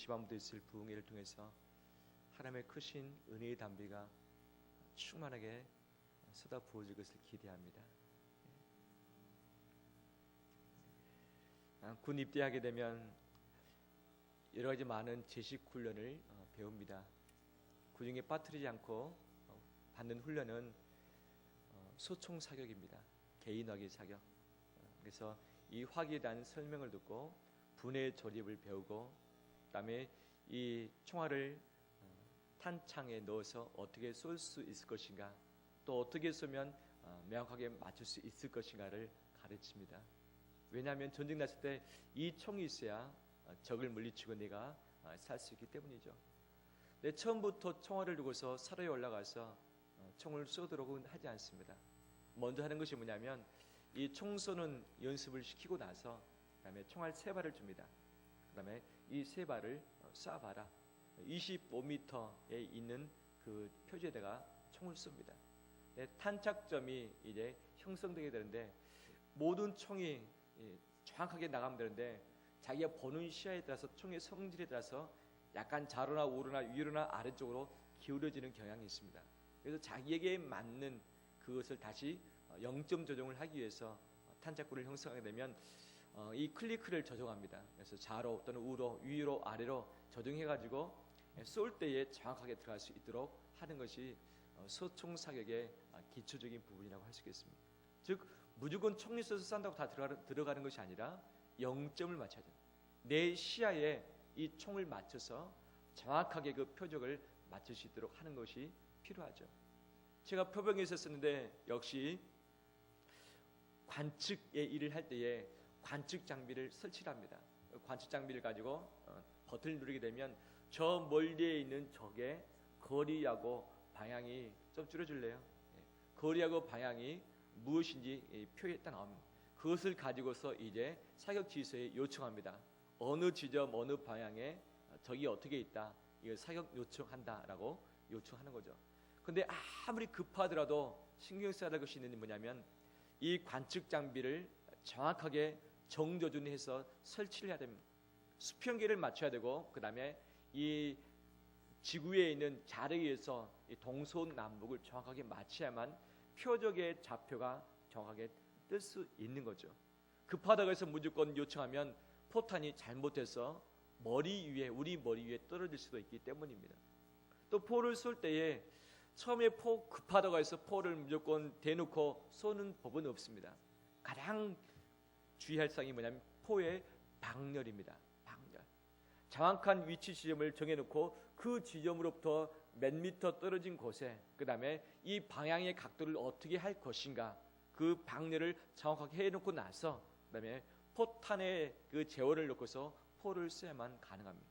집안부터 있을 부흥회를 통해서 하나님의 크신 은혜의 담비가 충만하게 쏟아 부어질 것을 기대합니다. 군 입대하게 되면 여러 가지 많은 제식 훈련을 배웁니다. 그중에 빠뜨리지 않고 받는 훈련은 소총 사격입니다. 개인 화기 사격. 그래서 이 화기에 대한 설명을 듣고 분해 조립을 배우고, 그다음에 이 총알을 탄창에 넣어서 어떻게 쏠 수 있을 것인가, 또 어떻게 쏘면 명확하게 맞출 수 있을 것인가를 가르칩니다. 왜냐하면 전쟁 났을 때 이 총이 있어야 적을 물리치고 내가 살 수 있기 때문이죠. 근데 처음부터 총알을 두고서 사로에 올라가서 총을 쏘도록은 하지 않습니다. 먼저 하는 것이 뭐냐면 이 총 쏘는 연습을 시키고 나서 그다음에 총알 3발을 줍니다. 그다음에 이 3발을 쏴봐라. 25m에 있는 그 표지에다가 총을 쏩니다. 탄착점이 이제 형성되게 되는데, 모든 총이 정확하게 나가면 되는데 자기가 보는 시야에 따라서 총의 성질에 따라서 약간 좌로나 우로나 위로나 아래쪽으로 기울어지는 경향이 있습니다. 그래서 자기에게 맞는 그것을 다시 0점 조정을 하기 위해서 탄착구를 형성하게 되면 이 클리크를 조정합니다. 그래서 좌로 또는 우로, 위로, 아래로 조정해가지고 쏠 때에 정확하게 들어갈 수 있도록 하는 것이 소총 사격의 기초적인 부분이라고 할 수 있겠습니다. 즉 무조건 총이 쏘서 쏜다고 다 들어가는 것이 아니라 0점을 맞춰야 됩니다. 내 시야에 이 총을 맞춰서 정확하게 그 표적을 맞출 수 있도록 하는 것이 필요하죠. 제가 표병에 있었는데 역시 관측의 일을 할 때에 관측 장비를 설치를 합니다. 관측 장비를 가지고 버튼을 누르게 되면 저 멀리에 있는 적의 거리하고 방향이 좀 줄여줄래요? 거리하고 방향이 무엇인지 표에 딱 나옵니다. 그것을 가지고서 이제 사격 지휘소에 요청합니다. 어느 지점 어느 방향에 적이 어떻게 있다, 이거 사격 요청한다라고 요청하는 거죠. 근데 아무리 급하더라도 신경 써야 할 것이 있는 게 뭐냐면 이 관측 장비를 정확하게 정조준해서 설치를 해야 됩니다. 수평계를 맞춰야 되고, 그 다음에 이 지구에 있는 자력에 의해서 이 동서남북을 정확하게 맞춰야만 표적의 좌표가 정확하게 뜰 수 있는 거죠. 급하다고 해서 무조건 요청하면 포탄이 잘못해서 우리 머리 위에 떨어질 수도 있기 때문입니다. 또 포를 쏠 때에 처음에 포 급하다고 해서 포를 무조건 대놓고 쏘는 법은 없습니다. 가장 주의할 사항이 뭐냐면 포의 방렬입니다. 방렬. 정확한 위치 지점을 정해놓고 그 지점으로부터 몇 미터 떨어진 곳에, 그 다음에 이 방향의 각도를 어떻게 할 것인가, 그 방렬을 정확하게 해놓고 나서 그 다음에 포탄의 그 제어를 놓고서 포를 쏘야만 가능합니다.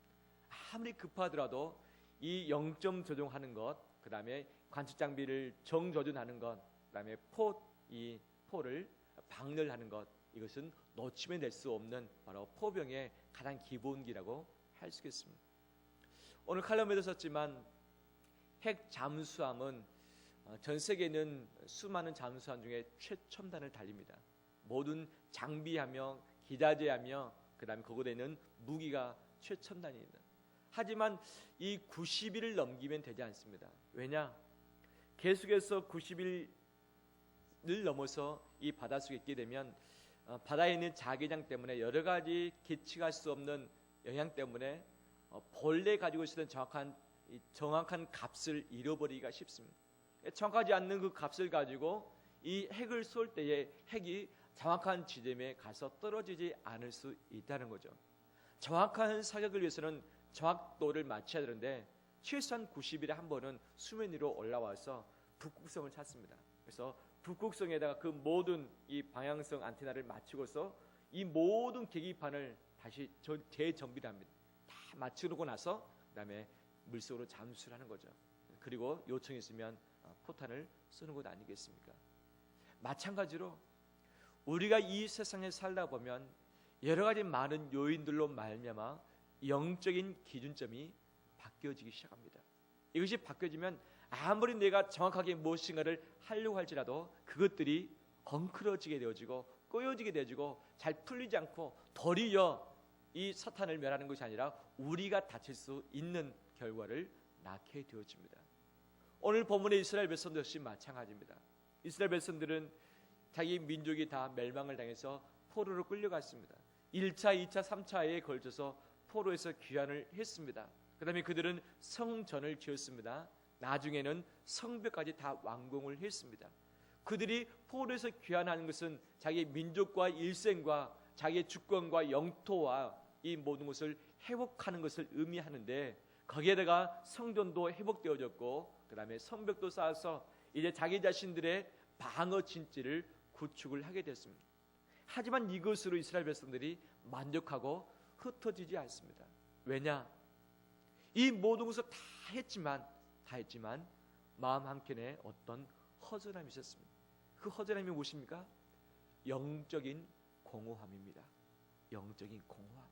아무리 급하더라도 이 0점 조정하는 것, 그 다음에 관측 장비를 정조준하는 것, 그 다음에 이 포를 방렬하는 것, 이것은 놓치면 될 수 없는 바로 포병의 가장 기본기라고 할 수 있겠습니다. 오늘 칼럼에도 썼지만 핵 잠수함은 전 세계에 있는 수많은 잠수함 중에 최첨단을 달립니다. 모든 장비하며 기자재하며 그 다음에 그곳에 있는 무기가 최첨단입니다. 하지만 이 90일을 넘기면 되지 않습니다. 왜냐? 계속해서 90일을 넘어서 이 바닷속에 있게 되면 바다에 있는 자기장 때문에 여러 가지 계측할 수 없는 영향 때문에 본래 가지고 있었던 정확한 값을 잃어버리기가 쉽습니다. 정확하지 않는 그 값을 가지고 이 핵을 쏠 때에 핵이 정확한 지점에 가서 떨어지지 않을 수 있다는 거죠. 정확한 사격을 위해서는 정확도를 맞춰야 되는데 최소한 90일에 한 번은 수면 위로 올라와서 북극성을 찾습니다. 그래서 북극성에다가 그 모든 이 방향성 안테나를 맞추고서 이 모든 계기판을 다시 재정비를 합니다. 다 맞추고 나서 그다음에 물속으로 잠수를 하는 거죠. 그리고 요청이 있으면 포탄을 쏘는 것 아니겠습니까? 마찬가지로 우리가 이 세상에 살다 보면 여러 가지 많은 요인들로 말미암아 영적인 기준점이 바뀌어지기 시작합니다. 이것이 바뀌어지면 아무리 내가 정확하게 무엇인가를 하려고 할지라도 그것들이 엉클어지게 되어지고 꼬여지게 되어지고 잘 풀리지 않고 도리어 이 사탄을 멸하는 것이 아니라 우리가 다칠 수 있는 결과를 낳게 되어집니다. 오늘 본문의 이스라엘 백성도 역시 마찬가지입니다. 이스라엘 백성들은 자기 민족이 다 멸망을 당해서 포로로 끌려갔습니다. 1차, 2차, 3차에 걸쳐서 포로에서 귀환을 했습니다. 그 다음에 그들은 성전을 지었습니다. 나중에는 성벽까지 다 완공을 했습니다. 그들이 포로에서 귀환하는 것은 자기 민족과 일생과 자기의 주권과 영토와 이 모든 것을 회복하는 것을 의미하는데, 거기에다가 성전도 회복되어졌고 그 다음에 성벽도 쌓아서 이제 자기 자신들의 방어 진지를 구축을 하게 됐습니다. 하지만 이것으로 이스라엘 백성들이 만족하고 흩어지지 않습니다. 왜냐? 이 모든 것을 다 했지만 마음 한켠에 어떤 허전함이 있었습니다. 그 허전함이 무엇입니까? 영적인 공허함입니다. 영적인 공허함.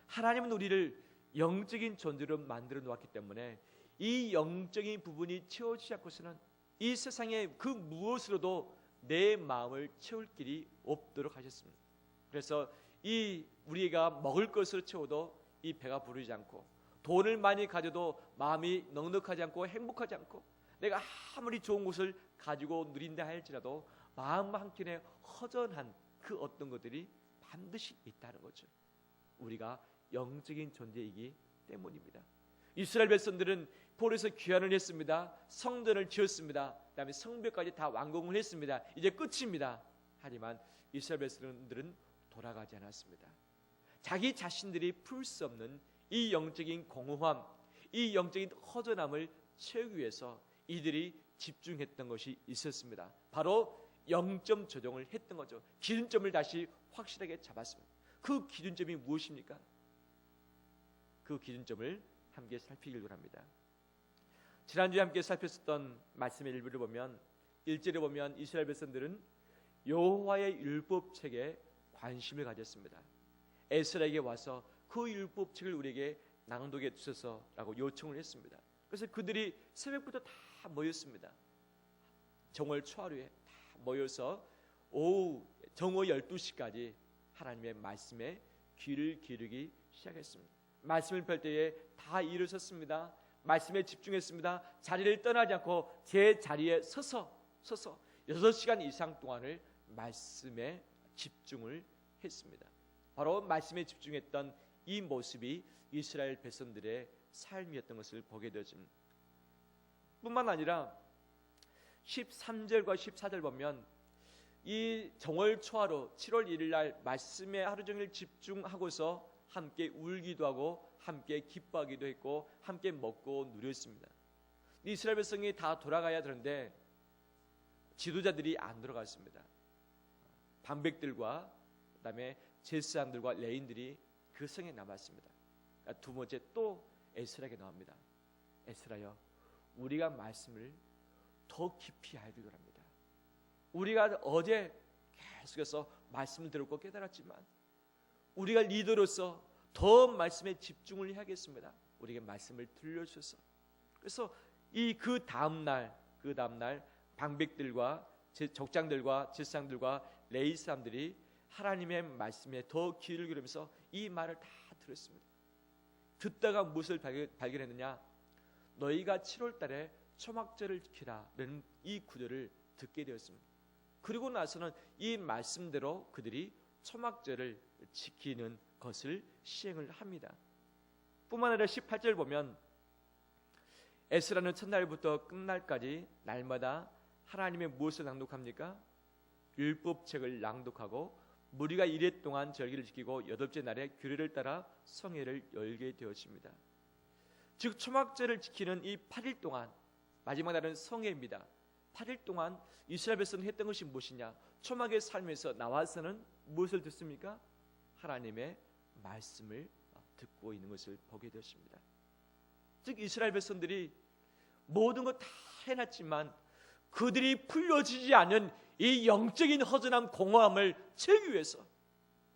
하나님은 우리를 영적인 존재로 만들어 놓았기 때문에 이 영적인 부분이 채워지지 않고서는 이 세상에 그 무엇으로도 내 마음을 채울 길이 없도록 하셨습니다. 그래서 이 우리가 먹을 것을 채워도 이 배가 부르지 않고, 돈을 많이 가져도 마음이 넉넉하지 않고 행복하지 않고, 내가 아무리 좋은 것을 가지고 누린다 할지라도 마음 한켠에 허전한 그 어떤 것들이 반드시 있다는 거죠. 우리가 영적인 존재이기 때문입니다. 이스라엘 백성들은 포로에서 귀환을 했습니다. 성전을 지었습니다. 그다음에 성벽까지 다 완공을 했습니다. 이제 끝입니다. 하지만 이스라엘 백성들은 돌아가지 않았습니다. 자기 자신들이 풀 수 없는 이 영적인 공허함, 이 영적인 허전함을 채우기 위해서 이들이 집중했던 것이 있었습니다. 바로 영점 조정을 했던 거죠. 기준점을 다시 확실하게 잡았습니다. 그 기준점이 무엇입니까? 그 기준점을 함께 살피기를 합니다. 지난주에 함께 살폈었던 말씀의 일부를 보면 1절에 보면 이스라엘 백성들은 여호와의 율법책에 관심을 가졌습니다. 에스라에게 와서 그 율법책을 우리에게 낭독해 주소서라고 요청을 했습니다. 그래서 그들이 새벽부터 다 모였습니다. 정월 초하루에 다 모여서 오후 정오 12시까지 하나님의 말씀에 귀를 기르기 시작했습니다. 말씀을 펼 때에 다 일어섰습니다. 말씀에 집중했습니다. 자리를 떠나지 않고 제 자리에 서서 6시간 이상 동안을 말씀에 집중을 했습니다. 바로 말씀에 집중했던 이 모습이 이스라엘 백성들의 삶이었던 것을 보게 되어집니다. 뿐만 아니라 13절과 14절 보면 이 정월 초하루 7월 1일 날 말씀에 하루 종일 집중하고서 함께 울기도 하고 함께 기뻐하기도 했고 함께 먹고 누렸습니다. 이스라엘 백성이 다 돌아가야 되는데 지도자들이 안 돌아갔습니다. 방백들과 그다음에 제사장들과 레인들이 그 성에 남았습니다. 두 번째 또 에스라에게 나옵니다. 에스라여, 우리가 말씀을 더 깊이 알기를 합니다. 우리가 어제 계속해서 말씀을 들었고 깨달았지만 우리가 리더로서 더 말씀에 집중을 해야겠습니다. 우리에게 말씀을 들려주셔서. 그래서 그 다음 날 방백들과 족장들과 제사장들과 레위 사람들이 하나님의 말씀에 더 귀를 기울이면서 이 말을 다 들었습니다. 듣다가 무엇을 발견했느냐? 너희가 7월 달에 초막절을 지키라는 이 구절을 듣게 되었습니다. 그리고 나서는 이 말씀대로 그들이 초막절을 지키는 것을 시행을 합니다. 뿐만 아니라 18절 보면 에스라는 첫날부터 끝날까지 날마다 하나님의 무엇을 낭독합니까? 율법책을 낭독하고 무리가 이래 동안 절기를 지키고 8째 날에 규례를 따라 성회를 열게 되었습니다. 즉 초막절을 지키는 이 8일 동안, 마지막 날은 성회입니다. 8일 동안 이스라엘 백성이 했던 것이 무엇이냐? 초막의 삶에서 나와서는 무엇을 듣습니까? 하나님의 말씀을 듣고 있는 것을 보게 되었습니다. 즉 이스라엘 백성들이 모든 것 다 해놨지만 그들이 풀려지지 않은 이 영적인 허전함, 공허함을 채우기 위해서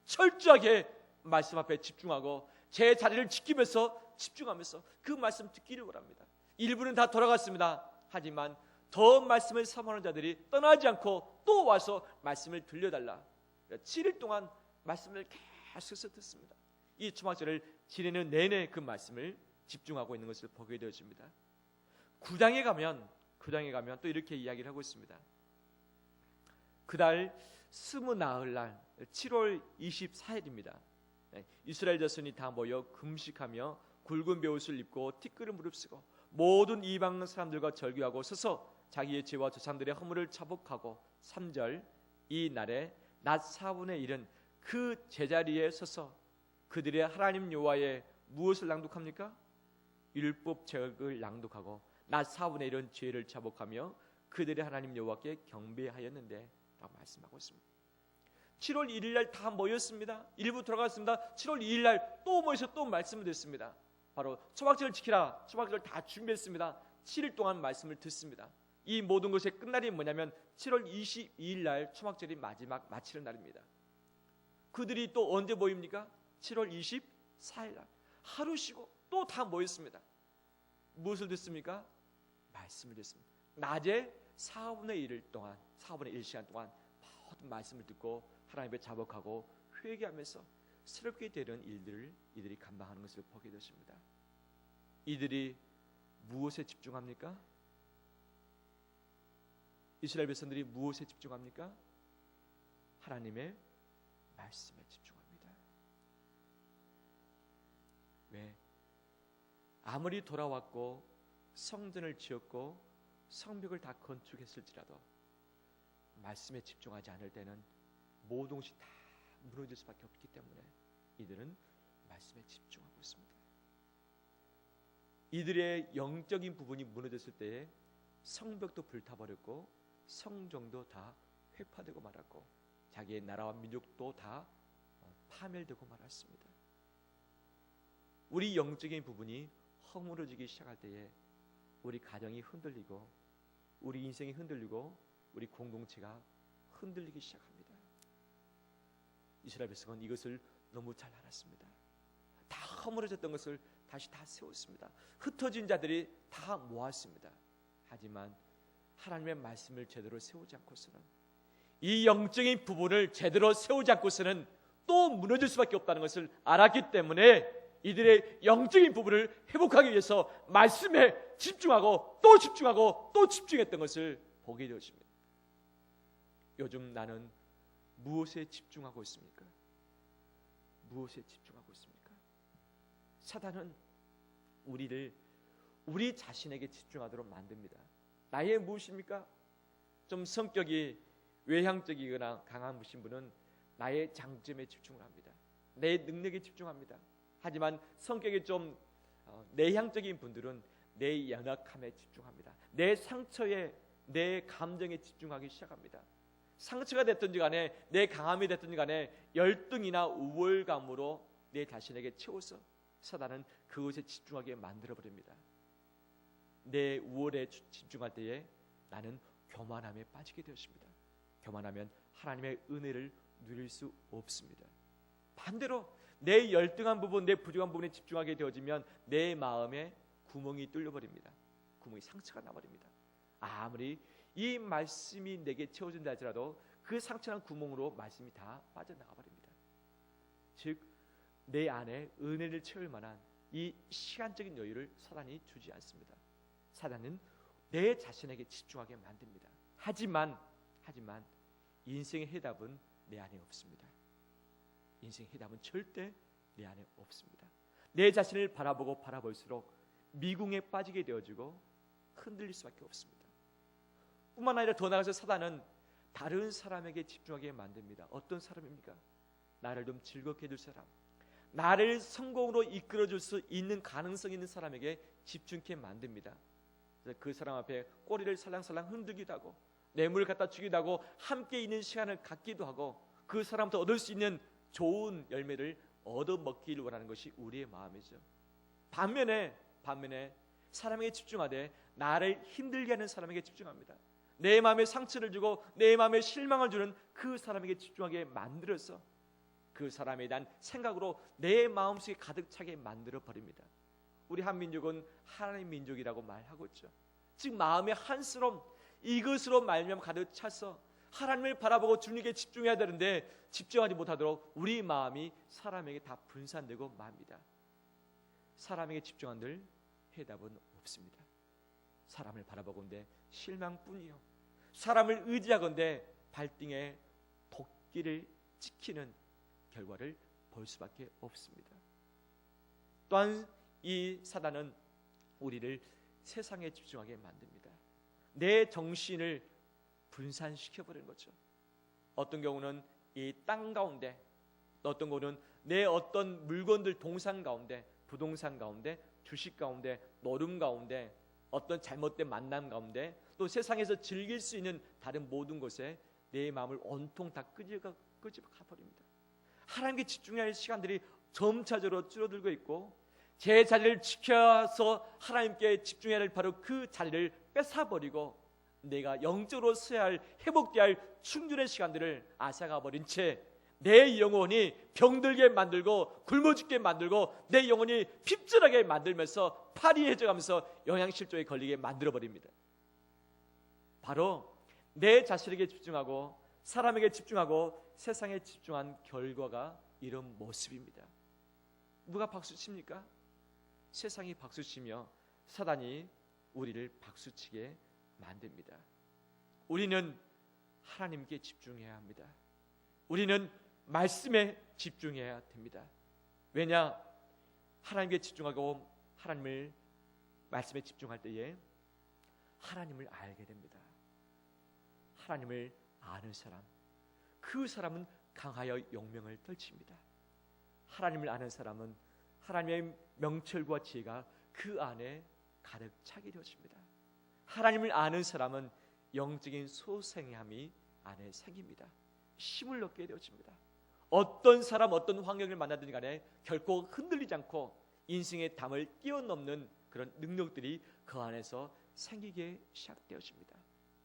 철저하게 말씀 앞에 집중하고 제 자리를 지키면서 집중하면서 그 말씀 듣기를 합니다. 일부는 다 돌아갔습니다. 하지만 더 말씀을 사모하는 자들이 떠나지 않고 또 와서 말씀을 들려달라. 7일 동안 말씀을 계속해서 듣습니다. 이 초막절을 지내는 내내 그 말씀을 집중하고 있는 것을 보게 되어집니다. 9장에 가면 또 이렇게 이야기를 하고 있습니다. 그달 스무 나흘 날 7월 24일입니다. 이스라엘 자손이 다 모여 금식하며 굵은 베옷을 입고 티끌을 무릅쓰고 모든 이방 사람들과 절규하고 서서 자기의 죄와 조상들의 허물을 자복하고 3절 이 날에 낮 4분의 1은 그 제자리에 서서 그들의 하나님 여호와의 무엇을 낭독합니까? 율법 책을 낭독하고 낮 4분의 1은 죄를 자복하며 그들의 하나님 여호와께 경배하였는데 라고 말씀하고 있습니다. 7월 1일 날 다 모였습니다. 일부 돌아갔습니다. 7월 2일 날 또 모여서 또 말씀을 듣습니다. 바로 초막절을 지키라. 초막절을 다 준비했습니다. 7일 동안 말씀을 듣습니다. 이 모든 것의 끝날이 뭐냐면 7월 22일 날 초막절이 마지막 마치는 날입니다. 그들이 또 언제 모입니까? 7월 24일 날 하루 쉬고 또 다 모였습니다. 무엇을 듣습니까? 말씀을 듣습니다. 낮에 4분의 1일 동안 4분의 1시간 동안 모든 말씀을 듣고 하나님께 자복하고 회개하면서 새롭게 되는 일들을 이들이 감당하는 것을 보게 되십니다. 이들이 무엇에 집중합니까? 이스라엘 백성들이 무엇에 집중합니까? 하나님의 말씀에 집중합니다. 왜? 아무리 돌아왔고 성전을 지었고 성벽을 다 건축했을지라도 말씀에 집중하지 않을 때는 모든 것이 다 무너질 수밖에 없기 때문에 이들은 말씀에 집중하고 있습니다. 이들의 영적인 부분이 무너졌을 때에 성벽도 불타버렸고 성정도 다 회파되고 말았고 자기의 나라와 민족도 다 파멸되고 말았습니다. 우리 영적인 부분이 허물어지기 시작할 때에 우리 가정이 흔들리고 우리 인생이 흔들리고 우리 공동체가 흔들리기 시작합니다. 이스라엘 백성은 이것을 너무 잘 알았습니다. 다 허물어졌던 것을 다시 다 세웠습니다. 흩어진 자들이 다 모았습니다. 하지만 하나님의 말씀을 제대로 세우지 않고서는 이 영적인 부분을 제대로 세우지 않고서는 또 무너질 수밖에 없다는 것을 알았기 때문에 이들의 영적인 부분을 회복하기 위해서 말씀에 집중하고 또 집중하고 또 집중했던 것을 보게 되었습니다. 요즘 나는 무엇에 집중하고 있습니까? 무엇에 집중하고 있습니까? 사단은 우리를 우리 자신에게 집중하도록 만듭니다. 나의 무엇입니까? 좀 성격이 외향적이거나 강한 분은 나의 장점에 집중을 합니다. 내 능력에 집중합니다. 하지만 성격이 좀 내향적인 분들은 내 연약함에 집중합니다. 내 상처에 내 감정에 집중하기 시작합니다. 상처가 됐든지 간에 내 강함이 됐든지 간에 열등이나 우월감으로 내 자신에게 채워서 사단은 그것에 집중하게 만들어버립니다. 내 우월에 집중할 때에 나는 교만함에 빠지게 되었습니다. 교만하면 하나님의 은혜를 누릴 수 없습니다. 반대로 내 열등한 부분, 내 부족한 부분에 집중하게 되어지면 내 마음에 구멍이 뚫려버립니다. 구멍이 상처가 나버립니다. 아무리 이 말씀이 내게 채워진다 할지라도 그 상처난 구멍으로 말씀이 다 빠져나가 버립니다. 즉 내 안에 은혜를 채울 만한 이 시간적인 여유를 사단이 주지 않습니다. 사단은 내 자신에게 집중하게 만듭니다. 하지만 인생의 해답은 내 안에 없습니다. 인생의 해답은 절대 내 안에 없습니다. 내 자신을 바라볼수록 미궁에 빠지게 되어지고 흔들릴 수밖에 없습니다. 뿐만 아니라 더 나아가서 사단은 다른 사람에게 집중하게 만듭니다. 어떤 사람입니까? 나를 좀 즐겁게 해줄 사람, 나를 성공으로 이끌어줄 수 있는 가능성 있는 사람에게 집중케 만듭니다. 그 사람 앞에 꼬리를 살랑살랑 흔들기도 하고 뇌물을 갖다 주기도 하고 함께 있는 시간을 갖기도 하고 그 사람부터 얻을 수 있는 좋은 열매를 얻어먹기를 원하는 것이 우리의 마음이죠. 반면에 사람에게 집중하되 나를 힘들게 하는 사람에게 집중합니다. 내 마음에 상처를 주고 내 마음에 실망을 주는 그 사람에게 집중하게 만들어서 그 사람에 대한 생각으로 내 마음속에 가득 차게 만들어버립니다. 우리 한민족은 하나님 민족이라고 말하고 있죠. 즉 마음의 한스러움, 이것으로 말미암아 가득 차서 하나님을 바라보고 주님께 집중해야 되는데 집중하지 못하도록 우리 마음이 사람에게 다 분산되고 맙니다. 사람에게 집중한들 해답은 없습니다. 사람을 바라보건대 실망뿐이요, 사람을 의지하건대 발등에 도끼를 찍히는 결과를 볼 수밖에 없습니다. 또한 이 사단은 우리를 세상에 집중하게 만듭니다. 내 정신을 분산시켜버리는 거죠. 어떤 경우는 이 땅 가운데, 어떤 경우는 내 어떤 물건들, 동산 가운데, 부동산 가운데, 주식 가운데, 노름 가운데, 어떤 잘못된 만남 가운데, 또 세상에서 즐길 수 있는 다른 모든 것에 내 마음을 온통 다 끄집어 가버립니다. 하나님께 집중해야 할 시간들이 점차적으로 줄어들고 있고, 제 자리를 지켜서 하나님께 집중해야 할 바로 그 자리를 뺏어버리고 내가 영적으로 써야 할, 회복돼야 할 충분의 시간들을 앗아가버린 채 내 영혼이 병들게 만들고 굶어 죽게 만들고 내 영혼이 핍절하게 만들면서 파리해져가면서 영양실조에 걸리게 만들어버립니다. 바로 내 자신에게 집중하고 사람에게 집중하고 세상에 집중한 결과가 이런 모습입니다. 누가 박수칩니까? 세상이 박수치며 사단이 우리를 박수치게 만듭니다. 우리는 하나님께 집중해야 합니다. 우리는 말씀에 집중해야 됩니다. 왜냐? 하나님께 집중하고 하나님을 말씀에 집중할 때에 하나님을 알게 됩니다. 하나님을 아는 사람, 그 사람은 강하여 용명을 떨칩니다. 하나님을 아는 사람은 하나님의 명철과 지혜가 그 안에 가득 차게 되어집니다. 하나님을 아는 사람은 영적인 소생함이 안에 생깁니다. 힘을 얻게 되어집니다. 어떤 사람, 어떤 환경을 만나든 간에 결코 흔들리지 않고 인생의 담을 뛰어넘는 그런 능력들이 그 안에서 생기게 시작되어집니다.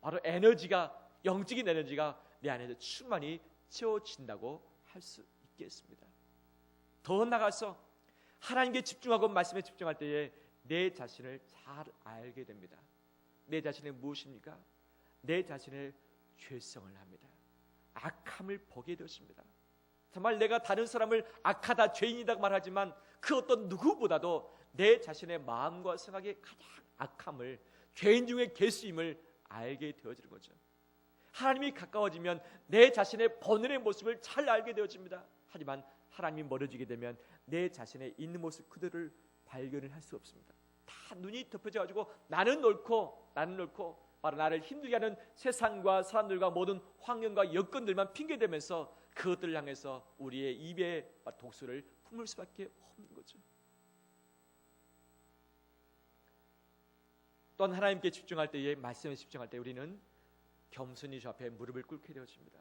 바로 에너지가, 영적인 에너지가 내 안에서 충만히 채워진다고 할 수 있겠습니다. 더 나아가서 하나님께 집중하고 말씀에 집중할 때에 내 자신을 잘 알게 됩니다. 내 자신이 무엇입니까? 내 자신의 죄성을 합니다. 악함을 보게 되었습니다. 정말 내가 다른 사람을 악하다, 죄인이다 말하지만 그 어떤 누구보다도 내 자신의 마음과 생각의 가장 악함을, 죄인 중에 괴수임을 알게 되어지는 거죠. 하나님이 가까워지면 내 자신의 본연의 모습을 잘 알게 되어집니다. 하지만 하나님이 멀어지게 되면 내 자신의 있는 모습 그대로를 발견을 할 수 없습니다. 다 눈이 덮여져 가지고 나는 옳고 바로 나를 힘들게 하는 세상과 사람들과 모든 환경과 여건들만 핑계대면서 그것들을 향해서 우리의 입에 독소를 품을 수밖에 없는 거죠. 또한 하나님께 집중할 때에, 말씀에 집중할 때 우리는 겸손히 주 앞에 무릎을 꿇게 되어집니다.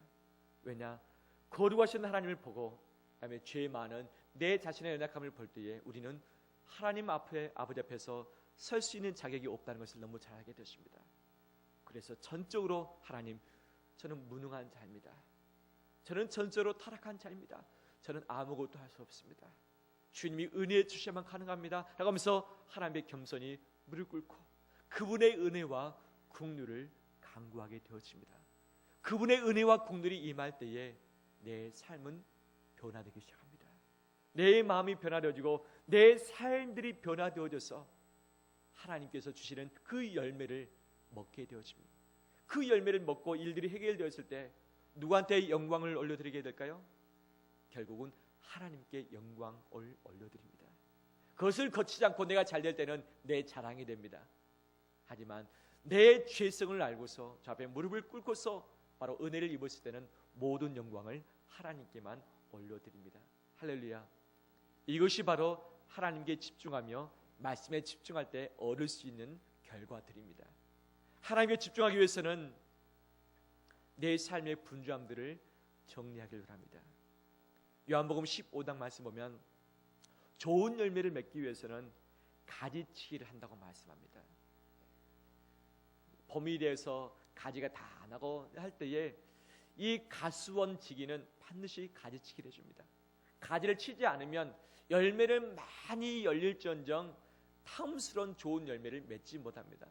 왜냐? 거룩하신 하나님을 보고 그다음에 죄 많은 내 자신의 연약함을 볼 때에 우리는 하나님 앞에, 아버지 앞에서 설 수 있는 자격이 없다는 것을 너무 잘 알게 되십니다. 그래서 전적으로 하나님, 저는 무능한 자입니다. 저는 전적으로 타락한 자입니다. 저는 아무것도 할 수 없습니다. 주님이 은혜 주셔야만 가능합니다. 라고 하면서 하나님의 겸손히 무릎 꿇고 그분의 은혜와 긍휼을 간구하게 되어집니다. 그분의 은혜와 긍휼이 임할 때에 내 삶은 변화되기 시작합니다. 내 마음이 변화되어지고 내 삶들이 변화되어져서 하나님께서 주시는 그 열매를 먹게 되어집니다. 그 열매를 먹고 일들이 해결되었을 때 누구한테 영광을 올려드리게 될까요? 결국은 하나님께 영광을 올려드립니다. 그것을 거치지 않고 내가 잘될 때는 내 자랑이 됩니다. 하지만 내 죄성을 알고서 저 앞에 무릎을 꿇고서 바로 은혜를 입었을 때는 모든 영광을 하나님께만 올려드립니다. 할렐루야. 이것이 바로 하나님께 집중하며 말씀에 집중할 때 얻을 수 있는 결과들입니다. 하나님께 집중하기 위해서는 내 삶의 분주함들을 정리하기를 합니다. 요한복음 15장 말씀 보면 좋은 열매를 맺기 위해서는 가지치기를 한다고 말씀합니다. 봄이 돼서 가지가 다 안 나고 할 때에 이 가수원지기는 반드시 가지치기를 해줍니다. 가지를 치지 않으면 열매를 많이 열릴지언정 탐스러운 좋은 열매를 맺지 못합니다.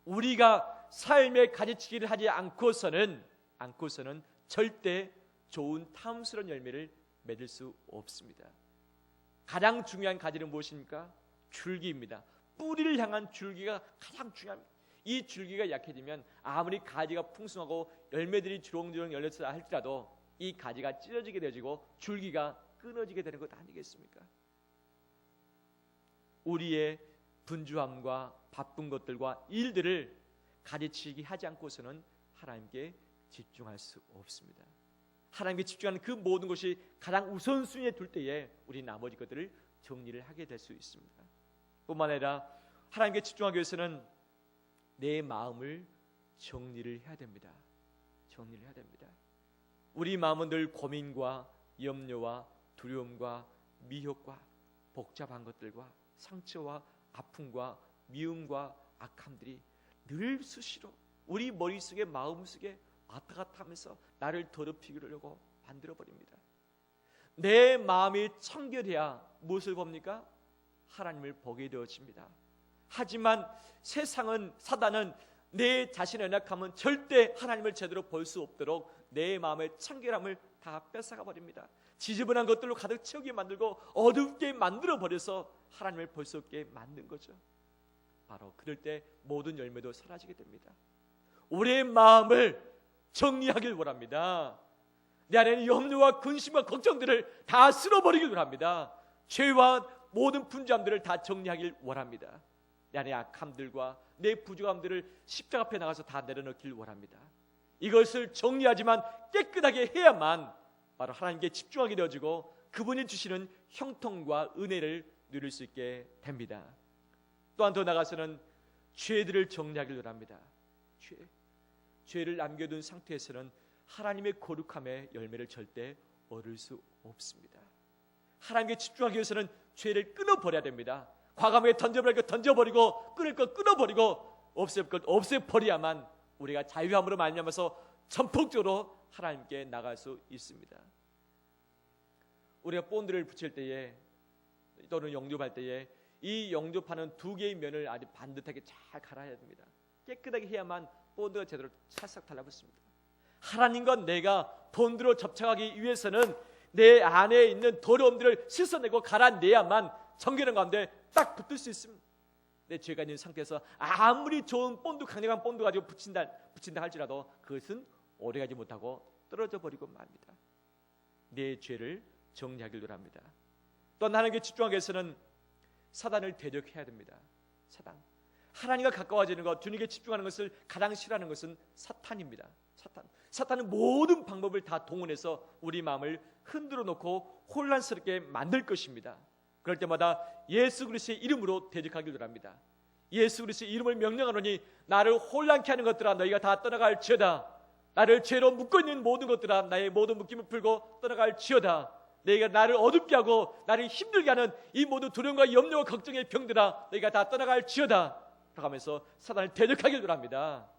우리가 삶의 가지치기를 하지 않고서는 않고서는 절대 좋은 탐스러운 열매를 맺을 수 없습니다. 가장 중요한 가지는 무엇입니까? 줄기입니다. 뿌리를 향한 줄기가 가장 중요합니다. 이 줄기가 약해지면 아무리 가지가 풍성하고 열매들이 주렁주렁 열렸다 할지라도 이 가지가 찢어지게 되어지고 줄기가 끊어지게 되는 것 아니겠습니까? 우리의 분주함과 바쁜 것들과 일들을 가지치기 하지 않고서는 하나님께 집중할 수 없습니다. 하나님께 집중하는 그 모든 것이 가장 우선순위에 둘 때에 우리 나머지 것들을 정리를 하게 될 수 있습니다. 뿐만 아니라 하나님께 집중하기 위해서는 내 마음을 정리를 해야 됩니다. 정리를 해야 됩니다. 우리 마음은 늘 고민과 염려와 두려움과 미혹과 복잡한 것들과 상처와 아픔과 미움과 악함들이 늘 수시로 우리 머릿속에 마음속에 왔다 갔다 하면서 나를 더럽히려고 만들어버립니다. 내 마음이 청결해야 무엇을 봅니까? 하나님을 보게 되어집니다. 하지만 세상은, 사단은 내 자신의 연약함은 절대 하나님을 제대로 볼 수 없도록 내 마음의 청결함을 다 뺏어가 버립니다. 지저분한 것들로 가득 채우게 만들고 어둡게 만들어버려서 하나님을 볼 수 없게 만든 거죠. 바로 그럴 때 모든 열매도 사라지게 됩니다. 우리의 마음을 정리하길 원합니다. 내 안에는 염려와 근심과 걱정들을 다 쓸어버리길 원합니다. 죄와 모든 분주함들을 다 정리하길 원합니다. 내 안의 악함들과 내 부족함들을 십자가 앞에 나가서 다 내려놓길 원합니다. 이것을 정리하지만 깨끗하게 해야만 바로 하나님께 집중하게 되어지고 그분이 주시는 형통과 은혜를 누릴 수 있게 됩니다. 또한 더 나아가서는 죄들을 정리하길 원합니다. 죄를 남겨둔 상태에서는 하나님의 거룩함의 열매를 절대 얻을 수 없습니다. 하나님께 집중하기 위해서는 죄를 끊어버려야 됩니다. 과감하게 던져버릴 것 던져버리고 끊을 것 끊어버리고 없앨 것 없애버려야만 우리가 자유함으로 말미암아서 전폭적으로 하나님께 나갈 수 있습니다. 우리가 본드를 붙일 때에 또는 영접할 때에 이 영접하는 두 개의 면을 아주 반듯하게 잘 갈아야 됩니다. 깨끗하게 해야만 본드가 제대로 찰싹 달라붙습니다. 하나님과 내가 본드로 접촉하기 위해서는 내 안에 있는 더러움들을 씻어내고 갈아내야만 정결한 가운데 딱 붙을 수 있습니다. 내 죄가 있는 상태에서 아무리 좋은 본드, 강력한 본드 가지고 붙인다 할지라도 그것은 오래가지 못하고 떨어져 버리고 맙니다. 내 죄를 정리하기를 합니다. 또한 하나님께 집중하기 위해서는 사단을 대적해야 됩니다. 하나님과 가까워지는 것, 주님께 집중하는 것을 가장 싫어하는 것은 사탄입니다. 사탄은 모든 방법을 다 동원해서 우리 마음을 흔들어 놓고 혼란스럽게 만들 것입니다. 그럴 때마다 예수 그리스도의 이름으로 대적하기를 합니다. 예수 그리스도의 이름을 명령하노니 나를 혼란케 하는 것들아 너희가 다 떠나갈지어다. 나를 죄로 묶고 있는 모든 것들아 나의 모든 묶임을 풀고 떠나갈지어다. 너희가 나를 어둡게 하고 나를 힘들게 하는 이 모든 두려움과 염려와 걱정의 병들아 너희가 다 떠나갈지어다. 하면서 사단을 대적하기를 합니다.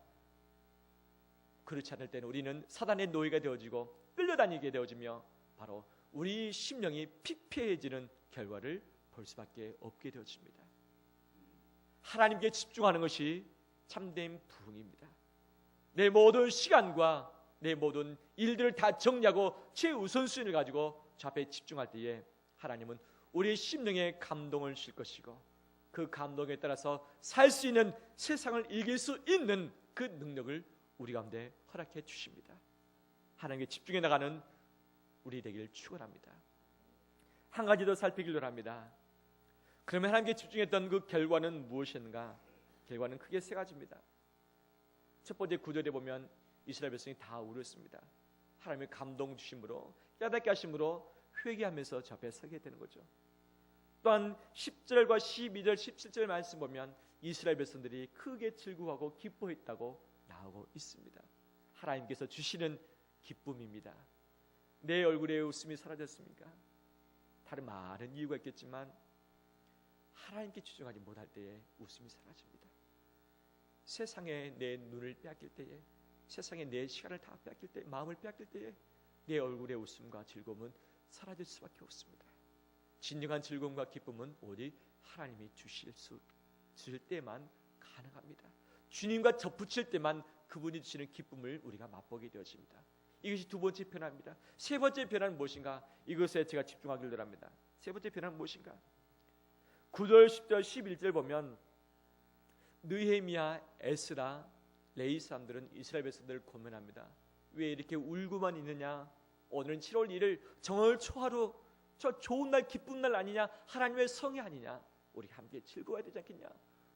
그렇지 않을 때는 우리는 사단의 노예가 되어지고 끌려다니게 되어지며 바로 우리 심령이 피폐해지는 결과를 볼 수밖에 없게 되어집니다. 하나님께 집중하는 것이 참된 부흥입니다. 내 모든 시간과 내 모든 일들을 다 정리하고 최우선순위를 가지고 저 앞에 집중할 때에 하나님은 우리의 심령에 감동을 줄 것이고 그 감동에 따라서 살 수 있는 세상을 이길 수 있는 그 능력을 우리 가운데 허락해 주십니다. 하나님께 집중해 나가는 우리 되기를 축원합니다. 한 가지 더 살피기를 합니다. 그러면 하나님께 집중했던 그 결과는 무엇인가? 결과는 크게 세 가지입니다. 첫 번째 구절에 보면 이스라엘 백성이 다 울었습니다. 하나님의 감동 주심으로 깨닫게 하심으로 회개하면서 저 앞에 서게 되는 거죠. 또한 10절과 12절, 17절 말씀 보면 이스라엘 백성들이 크게 즐거워하고 기뻐했다고 나오고 있습니다. 하나님께서 주시는 기쁨입니다. 내 얼굴에 웃음이 사라졌습니까? 다른 많은 이유가 있겠지만 하나님께 집중하지 못할 때에 웃음이 사라집니다. 세상에 내 눈을 빼앗길 때에, 세상에 내 시간을 다 빼앗길 때, 마음을 빼앗길 때에 내 얼굴의 웃음과 즐거움은 사라질 수밖에 없습니다. 진정한 즐거움과 기쁨은 오직 하나님이 주실 때만 가능합니다. 주님과 접붙일 때만 그분이 주시는 기쁨을 우리가 맛보게 되어집니다. 이것이 두 번째 변화입니다. 세 번째 변화는 무엇인가? 이것에 제가 집중하기를 합니다. 세 번째 변화는 무엇인가? 9절, 10절, 11절 보면 느헤미야, 에스라, 레위 사람들은 이스라엘 백성들을 고면합니다. 왜 이렇게 울고만 있느냐? 오늘은 7월 1일 정월 초하루, 저 좋은 날, 기쁜 날 아니냐? 하나님의 성이 아니냐? 우리 함께 즐거워야 되지 않겠냐?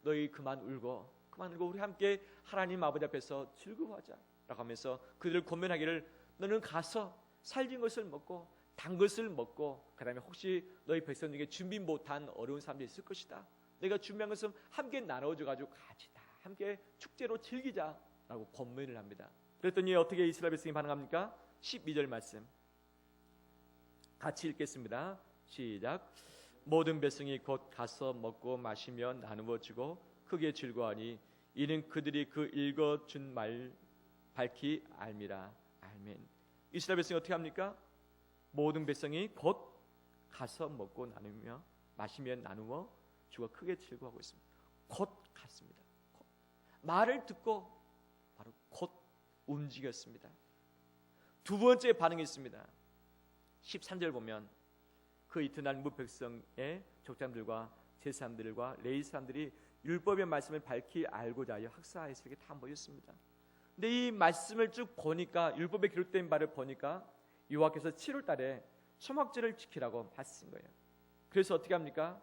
너희 그만 울고 우리 함께 하나님 아버지 앞에서 즐거워하자 라고 하면서 그들을 권면하기를, 너는 가서 살진 것을 먹고 단 것을 먹고, 그 다음에 혹시 너희 백성 중에 준비 못한 어려운 사람들이 있을 것이다. 내가 준비한 것을 함께 나눠줘가지고 같이 다 함께 축제로 즐기자 라고 권면을 합니다. 그랬더니 어떻게 이스라엘 백성이 반응합니까? 12절 말씀 같이 읽겠습니다. 시작. 모든 백성이 곧 가서 먹고 마시며 나누어 주고 크게 즐거워하니 이는 그들이 그 읽어준 말 밝히 알미라. 아멘. 이스라엘 백성이 어떻게 합니까? 모든 백성이 곧 가서 먹고 나누며 마시며 나누어 주고 크게 즐거워하고 있습니다. 곧 갔습니다. 곧. 말을 듣고 바로 곧 움직였습니다. 두 번째 반응이 있습니다. 13절 보면 그 이튿날 무백성의 족장들과 제사장들과 레위 사람들이 율법의 말씀을 밝히 알고자 하여 학사에서에게 다 모였습니다. 근데 이 말씀을 쭉 보니까, 율법에 기록된 바를 보니까 여호와께서 7월 달에 초막절을 지키라고 하신 거예요. 그래서 어떻게 합니까?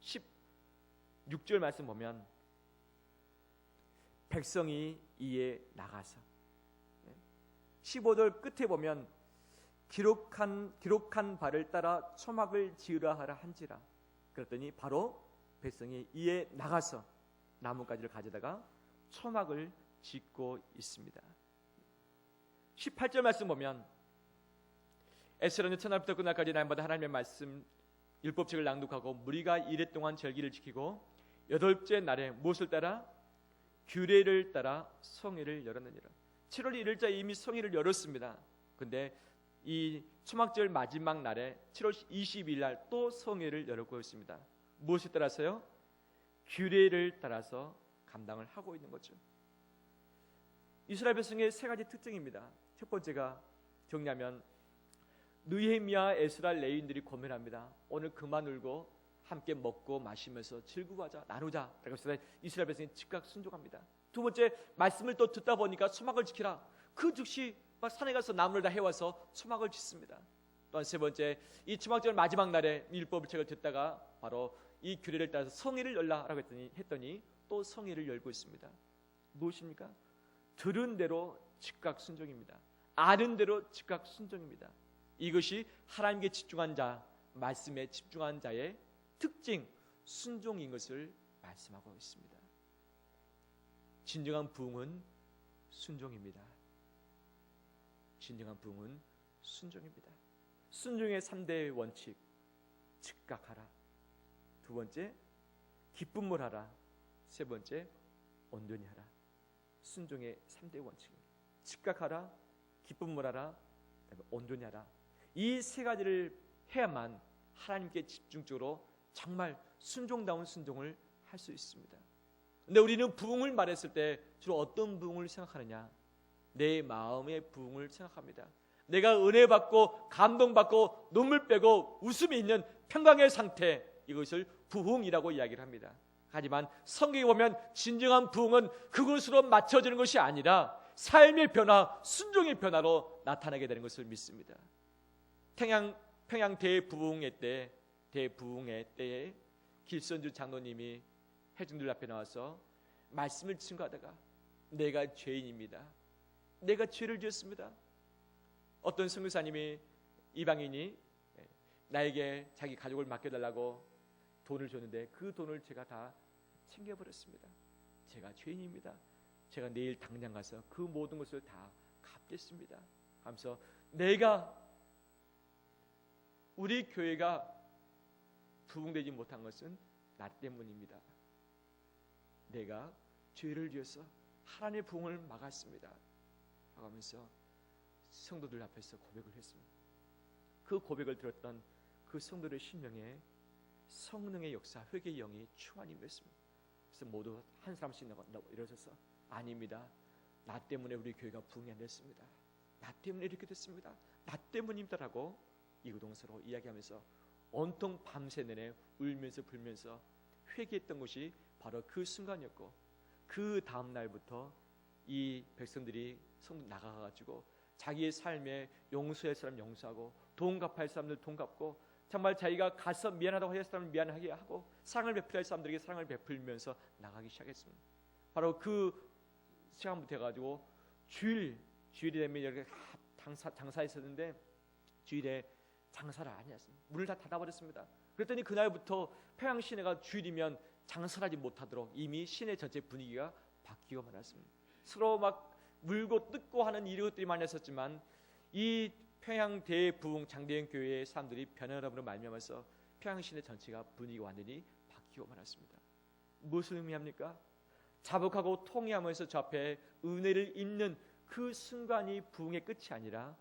16절 말씀 보면 백성이 이에 나가서, 15절 끝에 보면 기록한 바를 따라 초막을 지으라 하라 한지라. 그랬더니 바로 백성이 이에 나가서 나뭇가지를 가져다가 초막을 짓고 있습니다. 18절 말씀 보면 에스라는 첫날부터 끝날까지 날마다 하나님의 말씀 율법책을 낭독하고 무리가 이레 동안 절기를 지키고 여덟째 날에 무엇을 따라? 규례를 따라 성회를 열었느니라. 7월 1일자 이미 성회를 열었습니다. 근데 이 초막절 마지막 날에 7월 22일 날 또 성회를 열었고 있습니다. 무엇에 따라서요? 규례를 따라서 감당을 하고 있는 거죠. 이스라엘 백성의 세 가지 특징입니다. 첫 번째가 정리하면 느헤미야, 에스라, 레위인들이 고면합니다. 오늘 그만 울고 함께 먹고 마시면서 즐거워하자, 나누자. 그래서 이스라엘 백성이 즉각 순종합니다. 두 번째, 말씀을 또 듣다 보니까 초막을 지키라. 그 즉시 막 산에 가서 나무를 다 해와서 초막을 짓습니다. 또한 세 번째, 이 초막절 마지막 날에 율법책을 듣다가 바로 이 규례를 따라서 성회를 열라라고 했더니 또 성회를 열고 있습니다. 무엇입니까? 들은 대로 즉각 순종입니다. 아는 대로 즉각 순종입니다. 이것이 하나님께 집중한 자, 말씀에 집중한 자의 특징, 순종인 것을 말씀하고 있습니다. 진정한 부흥은 순종입니다. 진정한 부흥은 순종입니다. 순종의 3대 원칙, 즉각하라. 두 번째, 기쁨을 하라. 세 번째, 온전히 하라. 순종의 3대 원칙입니다. 즉각하라, 기쁨을 하라, 온전히 하라. 이 세 가지를 해야만 하나님께 집중적으로 정말 순종다운 순종을 할 수 있습니다. 근데 우리는 부흥을 말했을 때 주로 어떤 부흥을 생각하느냐? 내 마음의 부흥을 생각합니다. 내가 은혜 받고 감동받고 눈물 빼고 웃음이 있는 평강의 상태, 이것을 부흥이라고 이야기를 합니다. 하지만 성경에 보면 진정한 부흥은 그것으로 맞춰지는 것이 아니라 삶의 변화, 순종의 변화로 나타나게 되는 것을 믿습니다. 평양 대부흥의 때에 길선주 장로님이 회중들 앞에 나와서 말씀을 증거하다가 내가 죄인입니다. 내가 죄를 지었습니다. 어떤 선교사님이, 이방인이 나에게 자기 가족을 맡겨달라고 돈을 줬는데 그 돈을 제가 다 챙겨버렸습니다. 제가 죄인입니다. 제가 내일 당장 가서 그 모든 것을 다 갚겠습니다 하면서, 우리 교회가 부흥되지 못한 것은 나 때문입니다. 내가 죄를 지어서 하나님의 부흥을 막았습니다 하면서 성도들 앞에서 고백을 했습니다. 그 고백을 들었던 그 성도들의 심령에 성령의 역사, 회개의 영이 충만히 임했습니다. 그래서 모두 한 사람씩 일어서서 아닙니다. 나 때문에 우리 교회가 부흥이 안 됐습니다. 나 때문에 이렇게 됐습니다. 나 때문입니다라고 이구동서로 이야기하면서 온통 밤새 내내 울면서 불면서 회개했던 것이 바로 그 순간이었고, 그 다음 날부터 이 백성들이 성도 나가가지고 자기의 삶에 용서할 사람 용서하고 돈 갚아야 할 사람들 돈 갚고, 정말 자기가 가서 미안하다고 할 사람을 미안하게 하고 사랑을 베풀어야 할 사람들에게 사랑을 베풀면서 나가기 시작했습니다. 바로 그 시간부터 해가지고 주일이 되면 이렇게 장사했었는데 주일에 장사를 안 했습니다. 문을 다 닫아버렸습니다. 그랬더니 그날부터 평양 시내가 주일이면 장사를 하지 못하도록 이미 시내 전체 분위기가 바뀌고 말았습니다. 서로 막 물고 뜯고 하는 이것들이 많았었지만 이 평양 대부흥 장대현 교회의 사람들이 변화함으로 말미암아서 평양 시내 전체가 분위기가 완전히 바뀌고 말았습니다. 무엇을 의미합니까? 자복하고 통회하면서 저 앞에 은혜를 입는 그 순간이 부흥의 끝이 아니라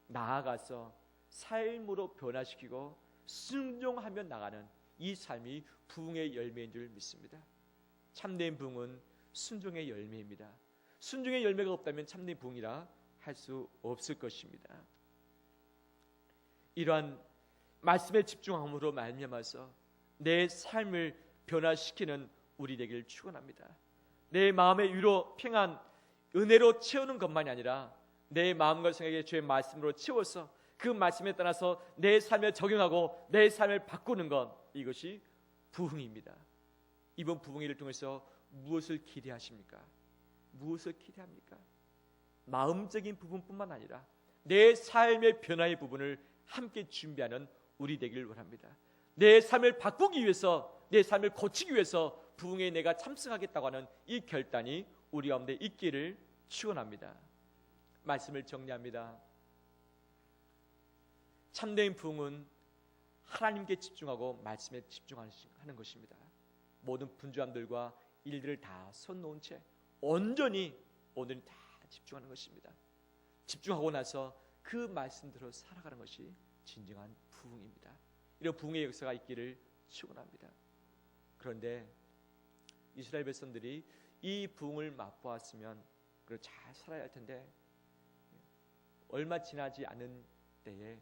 나아가서 삶으로 변화시키고 순종하며 나가는 이 삶이 부흥의 열매인 줄 믿습니다. 참된 부흥은 순종의 열매입니다. 순종의 열매가 없다면 참된 부흥이라 할 수 없을 것입니다. 이러한 말씀에 집중함으로 말미암아서 내 삶을 변화시키는 우리 되기를 축원합니다. 내 마음의 위로 평안 은혜로 채우는 것만이 아니라 내 마음과 생각에 주의 말씀으로 채워서 그 말씀에 따라서 내 삶에 적용하고 내 삶을 바꾸는 것, 이것이 부흥입니다. 이번 부흥회를 통해서 무엇을 기대하십니까? 무엇을 기대합니까? 마음적인 부분뿐만 아니라 내 삶의 변화의 부분을 함께 준비하는 우리 되기를 원합니다. 내 삶을 바꾸기 위해서, 내 삶을 고치기 위해서 부흥에 내가 참석하겠다고 하는 이 결단이 우리 가운데 있기를 축원합니다. 말씀을 정리합니다. 참된 부흥은 하나님께 집중하고 말씀에 집중하는 것입니다. 모든 분주함들과 일들을 다 손 놓은 채 온전히 오늘 다 집중하는 것입니다. 집중하고 나서 그 말씀대로 살아가는 것이 진정한 부흥입니다. 이런 부흥의 역사가 있기를 축원합니다. 그런데 이스라엘 백성들이 이 부흥을 맛보았으면 그걸 잘 살아야 할 텐데 얼마 지나지 않은 때에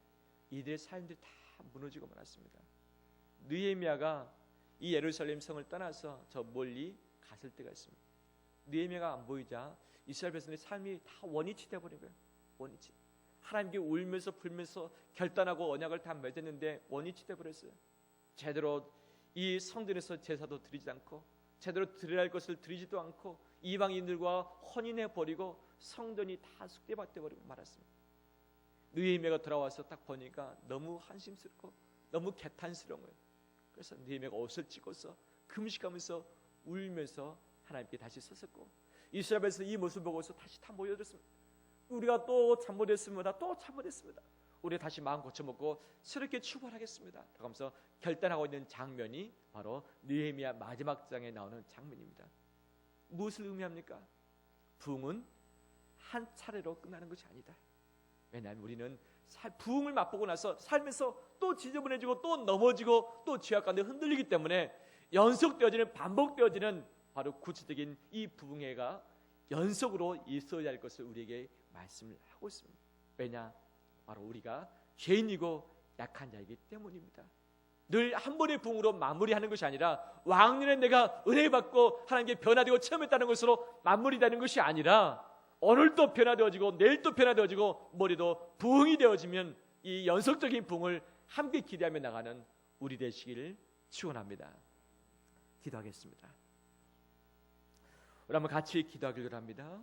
이들의 삶들이 다 무너지고 말았습니다. 느헤미야가 이 예루살렘 성을 떠나서 저 멀리 갔을 때가 있습니다. 느헤미야가 안 보이자 이스라엘 백성의 삶이 다 원위치 되어버린 거예요. 원위치. 하나님께 울면서 불면서 결단하고 언약을 다 맺었는데 원위치 되어버렸어요. 제대로 이 성전에서 제사도 드리지 않고 제대로 드려야 할 것을 드리지도 않고 이방인들과 혼인해버리고 성전이 다 쑥대밭돼버리고 말았습니다. 느헤미야가 돌아와서 딱 보니까 너무 한심스럽고 너무 개탄스러운 거예요. 그래서 느헤미야가 옷을 찢고서 금식하면서 울면서 하나님께 다시 섰었고, 이스라엘에서 이 모습을 보고서 다시 다 모여들었습니다. 우리가 또 잘못했습니다. 또 잘못했습니다. 우리 다시 마음 고쳐먹고 새롭게 출발하겠습니다. 그러면서 결단하고 있는 장면이 바로 느헤미야 마지막 장에 나오는 장면입니다. 무엇을 의미합니까? 부흥은 한 차례로 끝나는 것이 아니다. 왜냐하면 우리는 부흥을 맛보고 나서 살면서 또 지저분해지고 또 넘어지고 또 죄악 가운데 흔들리기 때문에 연속되어지는 반복되어지는 바로 구체적인 이 부흥회가 연속으로 있어야 할 것을 우리에게 말씀을 하고 있습니다. 왜냐? 바로 우리가 죄인이고 약한 자이기 때문입니다. 늘 한 번의 부흥으로 마무리하는 것이 아니라 왕년에 내가 은혜 받고 하나님께 변화되고 체험했다는 것으로 마무리되는 것이 아니라 오늘 또 변화되어지고 내일 또 변화되어지고 머리도 부흥이 되어지면 이 연속적인 부흥을 함께 기대하며 나가는 우리 되시기를 축원합니다. 기도하겠습니다. 우리 한번 같이 기도하기를 합니다.